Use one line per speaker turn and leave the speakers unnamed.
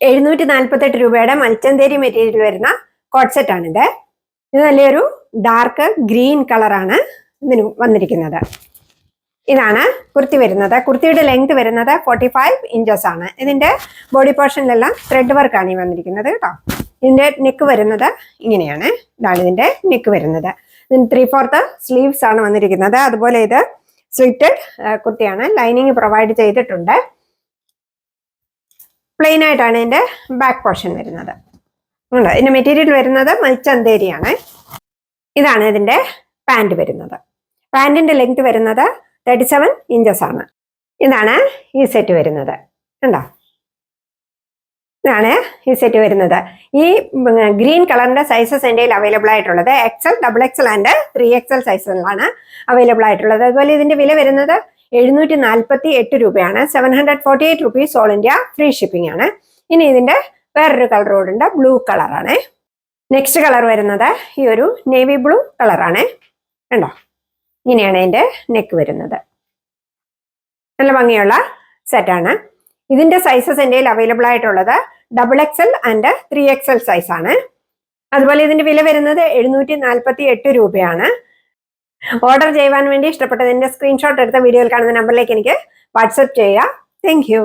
748 രൂപയുടെ മൽച്ചന്തേരി മെറ്റീരിയൽ വരുന്ന coat set ആണിത്. ഇത് നല്ലൊരു ഡാർക്ക് ഗ്രീൻ കളറാണ് ഇതിന് വന്നിരിക്കുന്നത്. ഇതാണ് കുർത്തി വരുന്നത്. കുർത്തിയുടെ ലെങ്ത് വരുന്നത് 45 ഇഞ്ചസ് ആണ്. ഇതിന്റെ ബോഡി പോർഷനിലെല്ലാം ത്രെഡ് വർക്കാണ് ഈ വന്നിരിക്കുന്നത് കേട്ടോ. ഇതിന്റെ നെക്ക് വരുന്നത് ഇങ്ങനെയാണ്. ഇതാണ് ഇതിന്റെ നെക്ക് വരുന്നത്. ഇതിന് 3/4 സ്ലീവ്സ് ആണ് വന്നിരിക്കുന്നത്. അതുപോലെ ഇത് സ്ലിറ്റഡ് കുർത്തിയാണ്. ലൈനിങ് പ്രൊവൈഡ് ചെയ്തിട്ടുണ്ട്. പ്ലെയിൻ ആയിട്ടാണ് ഇതിന്റെ ബാക്ക് പോർഷൻ വരുന്നത്. ഇതിന്റെ മെറ്റീരിയൽ വരുന്നത് മൽച്ചന്തേരിയാണ്. ഇതാണ് ഇതിന്റെ പാന്റ് വരുന്നത്. പാന്റിന്റെ ലെങ്ത് വരുന്നത് 37 ഇഞ്ചസ് ആണ്. ഇതാണ് ഈ സെറ്റ് വരുന്നത്. കണ്ടോ, ഇതാണ് ഈ സെറ്റ് വരുന്നത്. ഈ ഗ്രീൻ കളറിന്റെ സൈസസ് എൻ്റെ അവൈലബിൾ ആയിട്ടുള്ളത് XL, XXL ആൻഡ് 3XL സൈസുകളാണ് അവൈലബിൾ ആയിട്ടുള്ളത്. അതുപോലെ ഇതിന്റെ വില വരുന്നത് 748 രൂപയാണ്. 748 rupees all India free shipping ആണ്. ഇനി ഇതിന്റെ വേറൊരു കളർ ഉണ്ട്, ബ്ലൂ കളറാണ്. നെക്സ്റ്റ് കളർ വരുന്നത് ഈ ഒരു നേവി ബ്ലൂ കളറാണ്. കണ്ടോ, ഇങ്ങനെയാണ് ഇതിന്റെ നെക്ക് വരുന്നത്. നല്ല ഭംഗിയുള്ള സെറ്റാണ്. ഇതിന്റെ സൈസസ് എൻ്റെ അവൈലബിൾ ആയിട്ടുള്ളത് XXL ആൻഡ് 3XL സൈസ് ആണ്. അതുപോലെ ഇതിന്റെ വില വരുന്നത് 748 രൂപയാണ്. ഓർഡർ ചെയ്യുവാൻ വേണ്ടി ഇഷ്ടപ്പെട്ടതിന്റെ സ്ക്രീൻഷോട്ട് എടുത്ത വീഡിയോയിൽ കാണുന്ന നമ്പറിലേക്ക് എനിക്ക് വാട്സപ്പ് ചെയ്യുക. Thank you.